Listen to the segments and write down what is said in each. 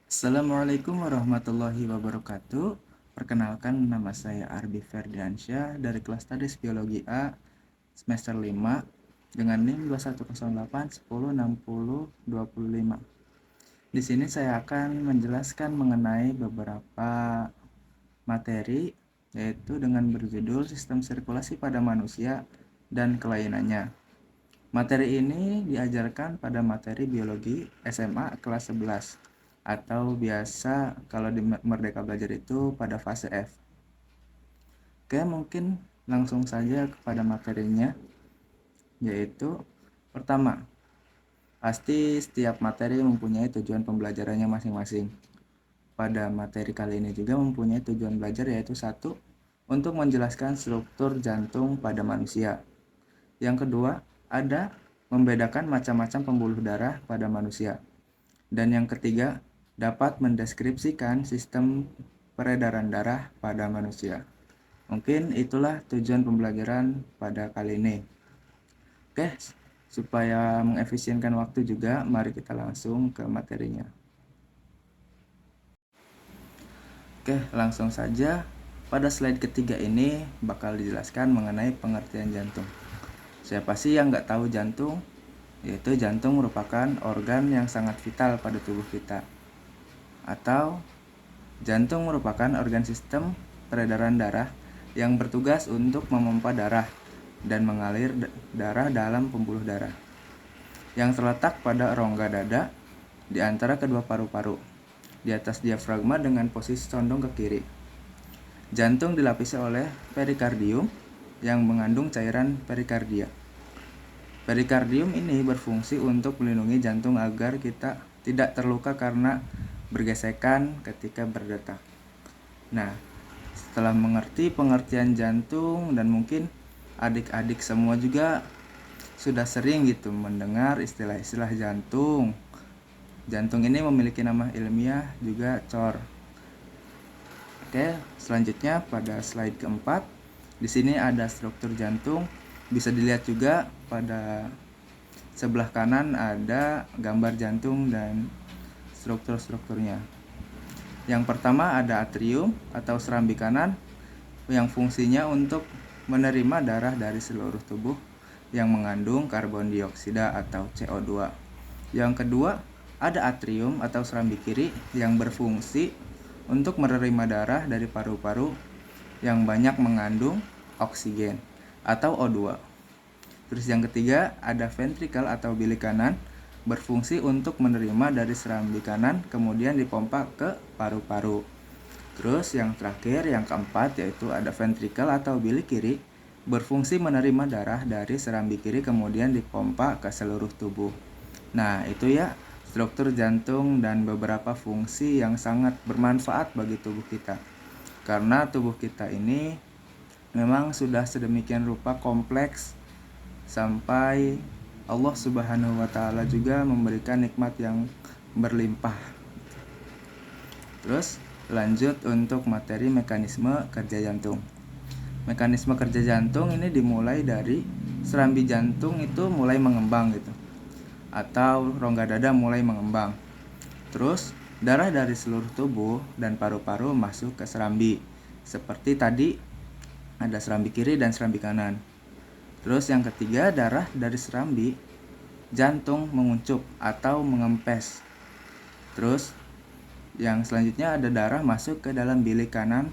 Assalamualaikum warahmatullahi wabarakatuh. Perkenalkan, nama saya Arbi Ferdiansyah dari kelas Tadis Biologi A semester 5 dengan NIM 2108106025. Di sini saya akan menjelaskan mengenai beberapa materi, yaitu dengan berjudul Sistem Sirkulasi pada Manusia dan Kelainannya. Materi ini diajarkan pada materi biologi SMA kelas 11 atau biasa kalau di Merdeka Belajar itu pada fase F. Oke, mungkin langsung saja kepada materinya, yaitu pertama, pasti setiap materi mempunyai tujuan pembelajarannya masing-masing. Pada materi kali ini juga mempunyai tujuan belajar, yaitu satu, untuk menjelaskan struktur jantung pada manusia. Yang kedua, ada membedakan macam-macam pembuluh darah pada manusia. Dan yang ketiga, dapat mendeskripsikan sistem peredaran darah pada manusia. Mungkin itulah tujuan pembelajaran pada kali ini. Oke, supaya mengefisienkan waktu juga, mari kita langsung ke materinya. Oke, langsung saja. Pada slide ketiga ini bakal dijelaskan mengenai pengertian jantung. Siapa sih yang nggak tahu jantung? Yaitu jantung merupakan organ yang sangat vital pada tubuh kita. Atau jantung merupakan organ sistem peredaran darah yang bertugas untuk memompa darah dan mengalir darah dalam pembuluh darah yang terletak pada rongga dada di antara kedua paru-paru di atas diafragma dengan posisi condong ke kiri. Jantung dilapisi oleh perikardium yang mengandung cairan perikardia. Perikardium ini berfungsi untuk melindungi jantung agar kita tidak terluka karena bergesekan ketika berdetak. Nah, setelah mengerti pengertian jantung, dan mungkin adik-adik semua juga sudah sering gitu mendengar istilah-istilah jantung. Jantung ini memiliki nama ilmiah juga cor. Oke, selanjutnya pada slide keempat, di sini ada struktur jantung. Bisa dilihat juga pada sebelah kanan ada gambar jantung dan struktur-strukturnya. Yang pertama ada atrium atau serambi kanan yang fungsinya untuk menerima darah dari seluruh tubuh yang mengandung karbon dioksida atau CO2. Yang kedua, ada atrium atau serambi kiri yang berfungsi untuk menerima darah dari paru-paru yang banyak mengandung oksigen atau O2. Terus yang ketiga, ada ventrikel atau bilik kanan berfungsi untuk menerima dari serambi kanan kemudian dipompa ke paru-paru. Terus yang terakhir, yang keempat, yaitu ada ventrikel atau bilik kiri berfungsi menerima darah dari serambi kiri kemudian dipompa ke seluruh tubuh. Nah, itu ya struktur jantung dan beberapa fungsi yang sangat bermanfaat bagi tubuh kita. Karena tubuh kita ini memang sudah sedemikian rupa kompleks sampai Allah Subhanahu wa Ta'ala juga memberikan nikmat yang berlimpah. Terus lanjut untuk materi mekanisme kerja jantung. Mekanisme kerja jantung ini dimulai dari serambi jantung itu mulai mengembang gitu, atau rongga dada mulai mengembang. Terus darah dari seluruh tubuh dan paru-paru masuk ke serambi. Seperti tadi ada serambi kiri dan serambi kanan. Terus yang ketiga, darah dari serambi jantung menguncup atau mengempes. Terus yang selanjutnya ada darah masuk ke dalam bilik kanan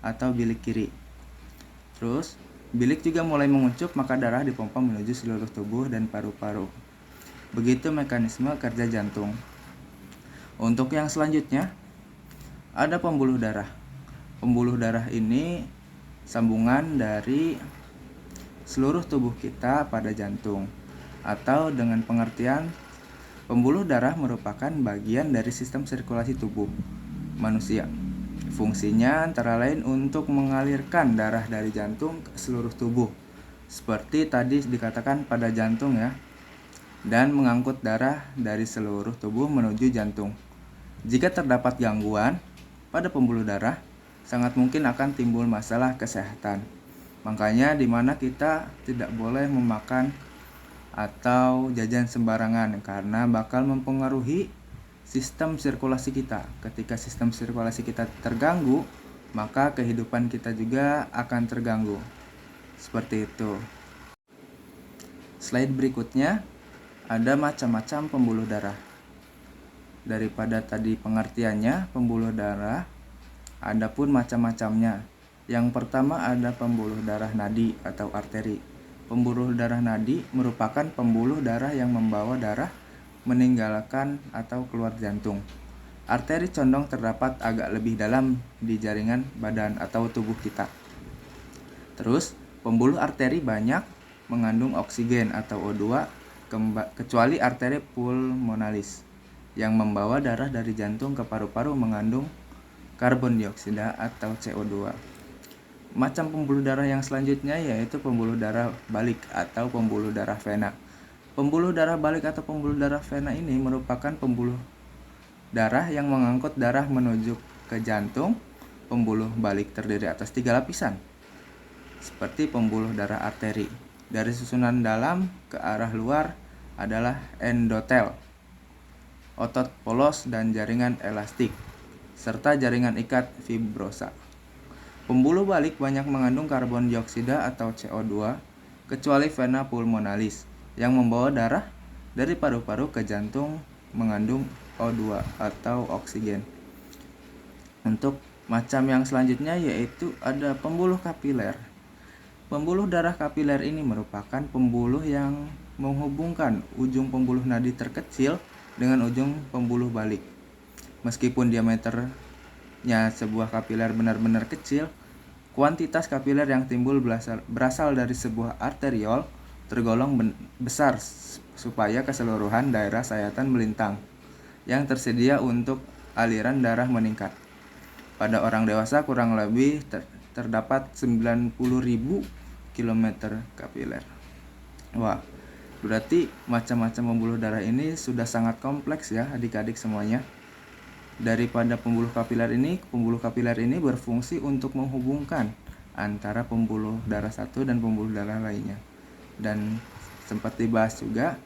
atau bilik kiri. Terus bilik juga mulai menguncup, maka darah dipompa menuju seluruh tubuh dan paru-paru. Begitu mekanisme kerja jantung. Untuk yang selanjutnya ada pembuluh darah. Pembuluh darah ini sambungan dari seluruh tubuh kita pada jantung, atau dengan pengertian pembuluh darah merupakan bagian dari sistem sirkulasi tubuh manusia. Fungsinya antara lain untuk mengalirkan darah dari jantung ke seluruh tubuh, seperti tadi dikatakan pada jantung ya, dan mengangkut darah dari seluruh tubuh menuju jantung. Jika terdapat gangguan pada pembuluh darah, sangat mungkin akan timbul masalah kesehatan. Makanya di mana kita tidak boleh memakan atau jajan sembarangan karena bakal mempengaruhi sistem sirkulasi kita. Ketika sistem sirkulasi kita terganggu, maka kehidupan kita juga akan terganggu. Seperti itu. Slide berikutnya ada macam-macam pembuluh darah. Daripada tadi pengertiannya, pembuluh darah ada pun macam-macamnya. Yang pertama ada pembuluh darah nadi atau arteri. Pembuluh darah nadi merupakan pembuluh darah yang membawa darah meninggalkan atau keluar jantung. Arteri condong terdapat agak lebih dalam di jaringan badan atau tubuh kita. Terus, pembuluh arteri banyak mengandung oksigen atau O2, kecuali arteri pulmonalis yang membawa darah dari jantung ke paru-paru mengandung karbon dioksida atau CO2. Macam pembuluh darah yang selanjutnya yaitu pembuluh darah balik atau pembuluh darah vena. Pembuluh darah balik atau pembuluh darah vena ini merupakan pembuluh darah yang mengangkut darah menuju ke jantung. Pembuluh balik terdiri atas 3 lapisan, seperti pembuluh darah arteri. Dari susunan dalam ke arah luar adalah endotel, otot polos dan jaringan elastik, serta jaringan ikat fibrosa. Pembuluh balik banyak mengandung karbon dioksida atau CO2, kecuali vena pulmonalis yang membawa darah dari paru-paru ke jantung mengandung O2 atau oksigen. Untuk macam yang selanjutnya yaitu ada pembuluh kapiler. Pembuluh darah kapiler ini merupakan pembuluh yang menghubungkan ujung pembuluh nadi terkecil dengan ujung pembuluh balik. Meskipun diameternya sebuah kapiler benar-benar kecil, kuantitas kapiler yang timbul berasal dari sebuah arteriol tergolong besar supaya keseluruhan daerah sayatan melintang yang tersedia untuk aliran darah meningkat. Pada orang dewasa kurang lebih terdapat 90.000 km kapiler. Wah, berarti macam-macam pembuluh darah ini sudah sangat kompleks ya adik-adik semuanya. Daripada pembuluh kapiler ini berfungsi untuk menghubungkan antara pembuluh darah satu dan pembuluh darah lainnya. Dan sempat dibahas juga,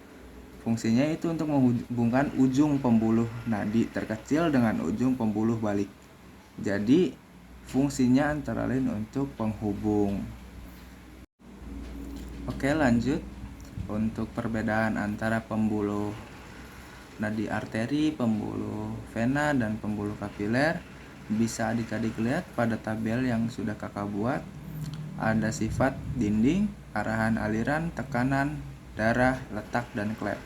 fungsinya itu untuk menghubungkan ujung pembuluh nadi terkecil dengan ujung pembuluh balik. Jadi, fungsinya antara lain untuk penghubung. Oke, lanjut. Untuk perbedaan antara pembuluh nadi arteri, pembuluh vena, dan pembuluh kapiler bisa adik-adik lihat pada tabel yang sudah kakak buat. Ada sifat dinding, arahan aliran, tekanan, darah, letak, dan klep.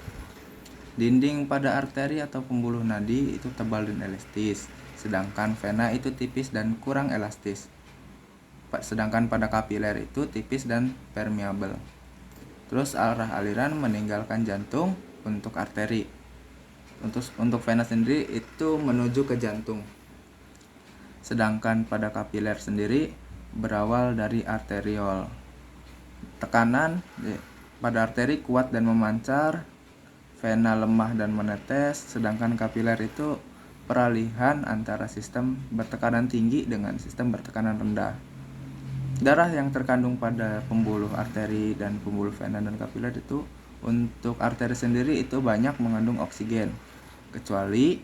Dinding pada arteri atau pembuluh nadi itu tebal dan elastis, sedangkan vena itu tipis dan kurang elastis. Sedangkan pada kapiler itu tipis dan permeabel. Terus arah aliran meninggalkan jantung untuk arteri. Untuk vena sendiri itu menuju ke jantung. Sedangkan pada kapiler sendiri berawal dari arteriol. Tekanan pada arteri kuat dan memancar, vena lemah dan menetes, sedangkan kapiler itu peralihan antara sistem bertekanan tinggi dengan sistem bertekanan rendah. Darah yang terkandung pada pembuluh arteri dan pembuluh vena dan kapiler itu untuk arteri sendiri itu banyak mengandung oksigen, kecuali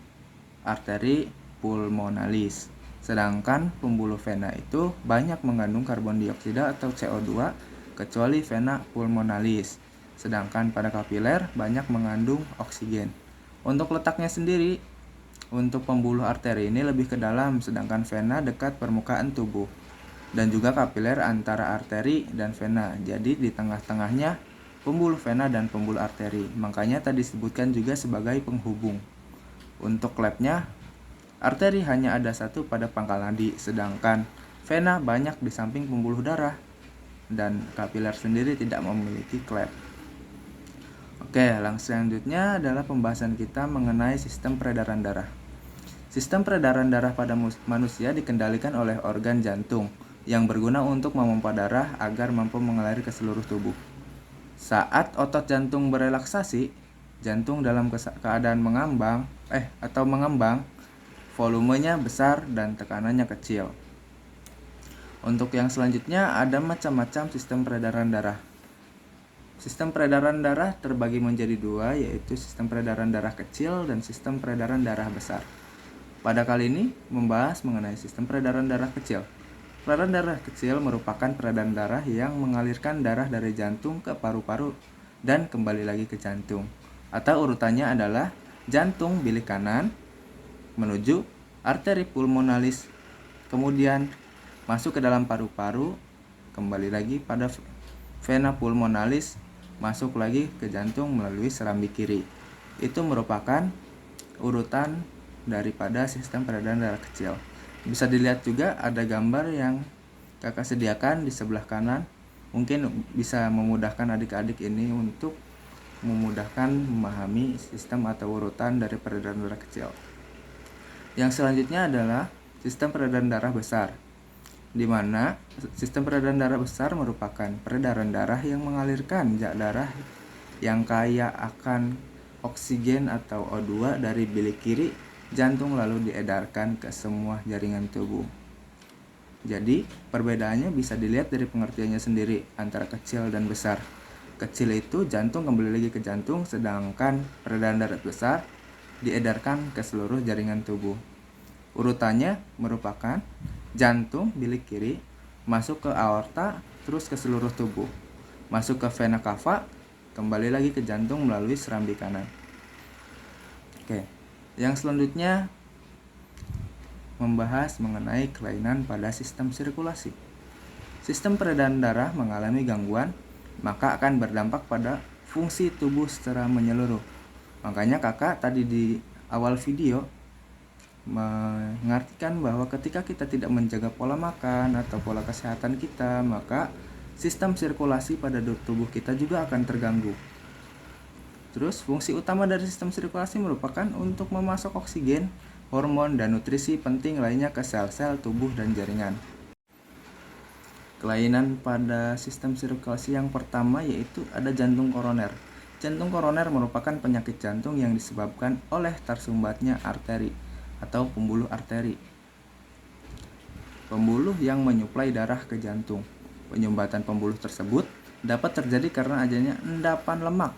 arteri pulmonalis. Sedangkan pembuluh vena itu banyak mengandung karbon dioksida atau CO2, kecuali vena pulmonalis. Sedangkan pada kapiler banyak mengandung oksigen. Untuk letaknya sendiri, untuk pembuluh arteri ini lebih ke dalam, sedangkan vena dekat permukaan tubuh. Dan juga kapiler antara arteri dan vena. Jadi di tengah-tengahnya pembuluh vena dan pembuluh arteri. Makanya tadi disebutkan juga sebagai penghubung. Untuk klepnya, arteri hanya ada satu pada pangkal nadi, sedangkan vena banyak di samping pembuluh darah. Dan kapiler sendiri tidak memiliki klep. Oke, langsung selanjutnya adalah pembahasan kita mengenai sistem peredaran darah. Sistem peredaran darah pada manusia dikendalikan oleh organ jantung yang berguna untuk memompa darah agar mampu mengalir ke seluruh tubuh. Saat otot jantung berelaksasi, jantung dalam keadaan mengembang, volumenya besar dan tekanannya kecil. Untuk yang selanjutnya ada macam-macam sistem peredaran darah. Sistem peredaran darah terbagi menjadi dua, yaitu sistem peredaran darah kecil dan sistem peredaran darah besar. Pada kali ini membahas mengenai sistem peredaran darah kecil. Peredaran darah kecil merupakan peredaran darah yang mengalirkan darah dari jantung ke paru-paru dan kembali lagi ke jantung. Atau urutannya adalah jantung bilik kanan menuju arteri pulmonalis, kemudian masuk ke dalam paru-paru, kembali lagi pada vena pulmonalis, masuk lagi ke jantung melalui serambi kiri. Itu merupakan urutan daripada sistem peredaran darah kecil. Bisa dilihat juga ada gambar yang kakak sediakan di sebelah kanan. Mungkin bisa memudahkan adik-adik ini untuk memudahkan memahami sistem atau urutan dari peredaran darah kecil. Yang selanjutnya adalah sistem peredaran darah besar, di mana sistem peredaran darah besar merupakan peredaran darah yang mengalirkan zat darah yang kaya akan oksigen atau O2 dari bilik kiri jantung lalu diedarkan ke semua jaringan tubuh. Jadi, perbedaannya bisa dilihat dari pengertiannya sendiri antara kecil dan besar. Kecil itu jantung kembali lagi ke jantung, sedangkan peredaran darah besar diedarkan ke seluruh jaringan tubuh. Urutannya merupakan jantung bilik kiri masuk ke aorta, terus ke seluruh tubuh, masuk ke vena cava, kembali lagi ke jantung melalui serambi kanan. Oke, yang selanjutnya membahas mengenai kelainan pada sistem sirkulasi. Sistem peredaran darah mengalami gangguan, maka akan berdampak pada fungsi tubuh secara menyeluruh. Makanya kakak tadi di awal video mengartikan bahwa ketika kita tidak menjaga pola makan atau pola kesehatan kita, maka sistem sirkulasi pada tubuh kita juga akan terganggu. Terus fungsi utama dari sistem sirkulasi merupakan untuk memasok oksigen, hormon, dan nutrisi penting lainnya ke sel-sel tubuh dan jaringan. Kelainan pada sistem sirkulasi yang pertama yaitu ada jantung koroner. Jantung koroner merupakan penyakit jantung yang disebabkan oleh tersumbatnya arteri atau pembuluh arteri. Pembuluh yang menyuplai darah ke jantung. Penyumbatan pembuluh tersebut dapat terjadi karena adanya endapan lemak.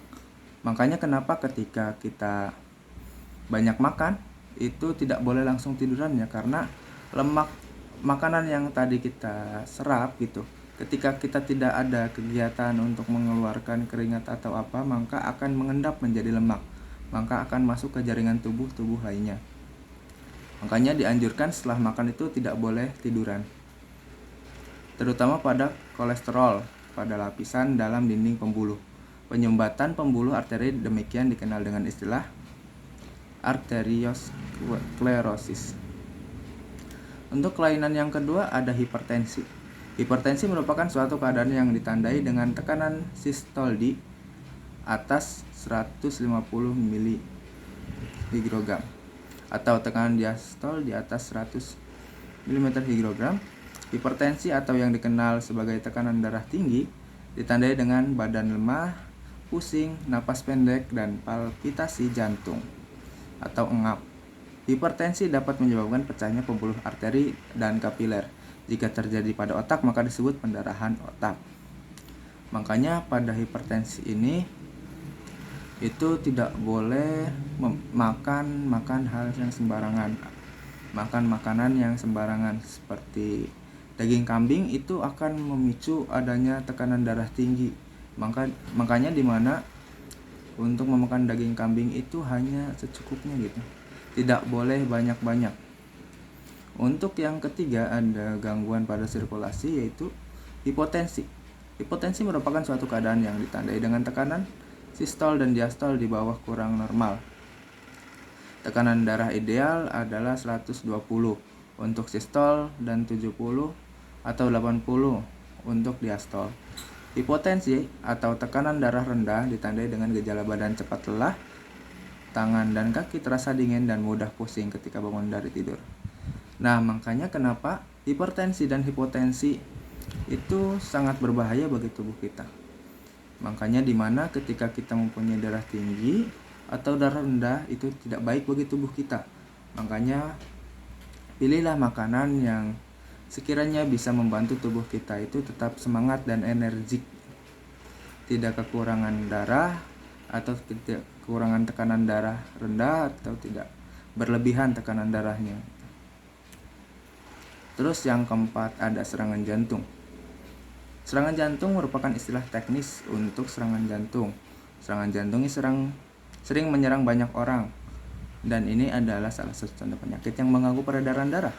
Makanya kenapa ketika kita banyak makan itu tidak boleh langsung tiduran ya, karena lemak makanan yang tadi kita serap gitu, ketika kita tidak ada kegiatan untuk mengeluarkan keringat atau apa, maka akan mengendap menjadi lemak, maka akan masuk ke jaringan tubuh lainnya. Makanya dianjurkan setelah makan itu tidak boleh tiduran, terutama pada kolesterol pada lapisan dalam dinding pembuluh. Penyumbatan pembuluh arteri demikian dikenal dengan istilah arteriosklerosis. Untuk kelainan yang kedua ada hipertensi. Hipertensi merupakan suatu keadaan yang ditandai dengan tekanan sistol di atas 150 mg atau tekanan diastol di atas 100 mm/Hg. Hipertensi atau yang dikenal sebagai tekanan darah tinggi ditandai dengan badan lemah, pusing, napas pendek, dan palpitasi jantung atau engap. Hipertensi dapat menyebabkan pecahnya pembuluh arteri dan kapiler. Jika terjadi pada otak maka disebut pendarahan otak. Makanya pada hipertensi ini itu tidak boleh makan hal yang sembarangan. Makan makanan yang sembarangan seperti daging kambing itu akan memicu adanya tekanan darah tinggi. Makanya dimana untuk memakan daging kambing itu hanya secukupnya gitu. Tidak boleh banyak-banyak. Untuk yang ketiga ada gangguan pada sirkulasi yaitu hipotensi. Hipotensi merupakan suatu keadaan yang ditandai dengan tekanan sistol dan diastol di bawah kurang normal. Tekanan darah ideal adalah 120 untuk sistol dan 70 atau 80 untuk diastol. Hipotensi atau tekanan darah rendah ditandai dengan gejala badan cepat lelah, tangan dan kaki terasa dingin dan mudah pusing ketika bangun dari tidur. Nah, makanya kenapa hipertensi dan hipotensi itu sangat berbahaya bagi tubuh kita. Makanya dimana ketika kita mempunyai darah tinggi atau darah rendah itu tidak baik bagi tubuh kita. Makanya pilihlah makanan yang sekiranya bisa membantu tubuh kita itu tetap semangat dan energik. tidak kekurangan darah atau tidak kekurangan tekanan darah rendah atau tidak berlebihan tekanan darahnya. Terus yang keempat ada serangan jantung. Serangan jantung merupakan istilah teknis untuk serangan jantung. Serangan jantung ini sering menyerang banyak orang, dan ini adalah salah satu contoh penyakit yang mengganggu peredaran darah.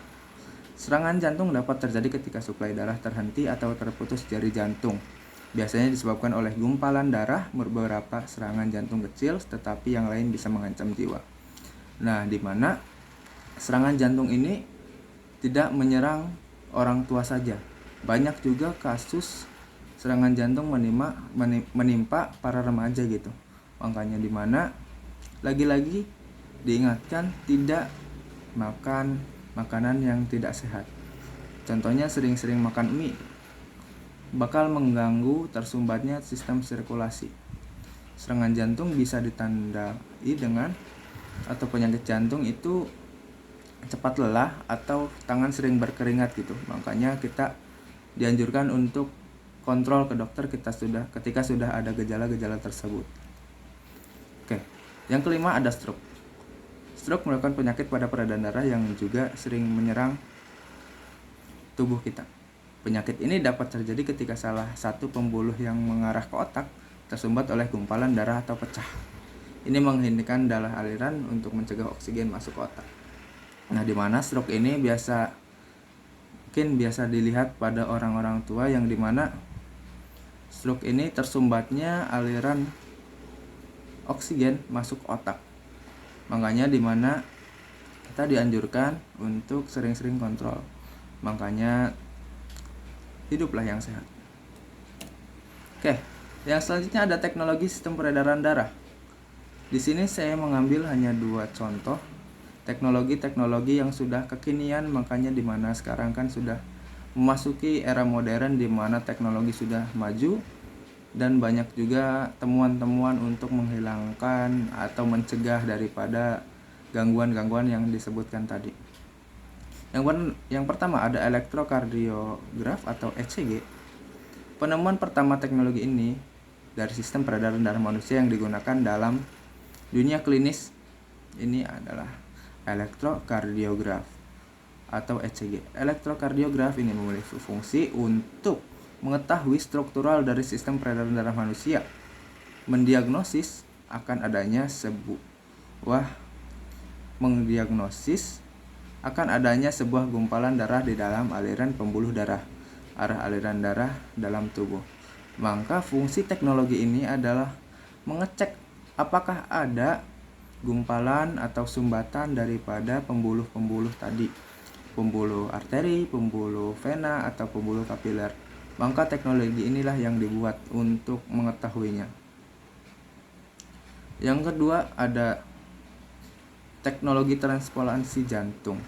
Serangan jantung dapat terjadi ketika suplai darah terhenti atau terputus jari jantung. Biasanya disebabkan oleh gumpalan darah, beberapa serangan jantung kecil, tetapi yang lain bisa mengancam jiwa. Nah, di mana serangan jantung ini tidak menyerang orang tua saja. Banyak juga kasus serangan jantung menimpa para remaja gitu. Makanya di mana lagi-lagi diingatkan tidak makan makanan yang tidak sehat. Contohnya sering-sering makan mie bakal mengganggu tersumbatnya sistem sirkulasi. Serangan jantung bisa ditandai dengan atau penyakit jantung itu cepat lelah atau tangan sering berkeringat gitu. Makanya kita dianjurkan untuk kontrol ke dokter ketika sudah ada gejala-gejala tersebut. Oke. Yang kelima ada stroke. Stroke merupakan penyakit pada peredaran darah yang juga sering menyerang tubuh kita. Penyakit ini dapat terjadi ketika salah satu pembuluh yang mengarah ke otak tersumbat oleh gumpalan darah atau pecah. Ini menghentikan darah aliran untuk mencegah oksigen masuk ke otak. Nah, di mana stroke ini biasa dilihat pada orang-orang tua yang dimana stroke ini tersumbatnya aliran oksigen masuk otak. Makanya dimana kita dianjurkan untuk sering-sering kontrol. Makanya hiduplah yang sehat. Oke, yang selanjutnya ada teknologi sistem peredaran darah. Di sini saya mengambil hanya 2 contoh teknologi-teknologi yang sudah kekinian, makanya dimana sekarang kan sudah memasuki era modern di mana teknologi sudah maju dan banyak juga temuan-temuan untuk menghilangkan atau mencegah daripada gangguan-gangguan yang disebutkan tadi. Yang pertama ada elektrokardiograf atau ECG. Penemuan pertama teknologi ini dari sistem peredaran darah manusia yang digunakan dalam dunia klinis ini adalah elektrokardiograf atau ECG. Elektrokardiograf ini memiliki fungsi untuk mengetahui struktural dari sistem peredaran darah manusia, mendiagnosis akan adanya sebuah gumpalan darah di dalam aliran pembuluh darah, arah aliran darah dalam tubuh. Maka fungsi teknologi ini adalah mengecek apakah ada gumpalan atau sumbatan daripada pembuluh-pembuluh tadi, pembuluh arteri, pembuluh vena, atau pembuluh kapiler. Maka teknologi inilah yang dibuat untuk mengetahuinya. Yang kedua ada teknologi transplantasi jantung.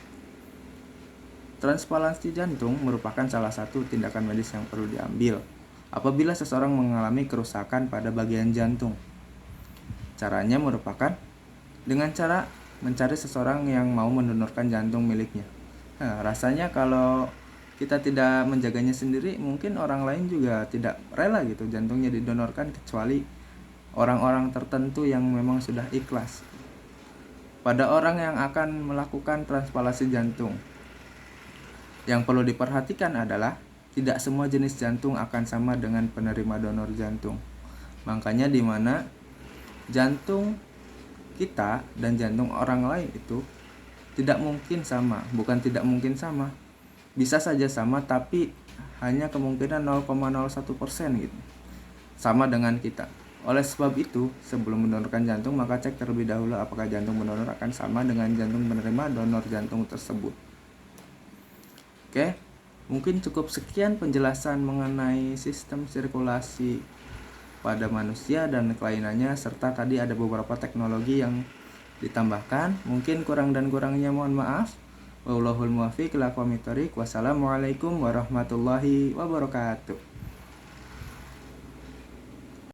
Transplantasi jantung merupakan salah satu tindakan medis yang perlu diambil apabila seseorang mengalami kerusakan pada bagian jantung. Caranya merupakan dengan cara mencari seseorang yang mau mendonorkan jantung miliknya. Nah, rasanya kalau kita tidak menjaganya sendiri, mungkin orang lain juga tidak rela gitu jantungnya didonorkan, kecuali orang-orang tertentu yang memang sudah ikhlas. Pada orang yang akan melakukan transplantasi jantung, yang perlu diperhatikan adalah tidak semua jenis jantung akan sama dengan penerima donor jantung. Makanya di mana jantung kita dan jantung orang lain itu tidak mungkin sama, bukan tidak mungkin sama. Bisa saja sama, tapi hanya kemungkinan 0,01% gitu. Sama dengan kita. Oleh sebab itu, sebelum mendonorkan jantung, maka cek terlebih dahulu apakah jantung pendonor akan sama dengan jantung penerima donor jantung tersebut. Oke, mungkin cukup sekian penjelasan mengenai sistem sirkulasi pada manusia dan kelainannya, serta tadi ada beberapa teknologi yang ditambahkan. Mungkin kurang dan kurangnya mohon maaf. Wallahul muwaffiq ila aqwamit thoriq. Wassalamualaikum warahmatullahi wabarakatuh.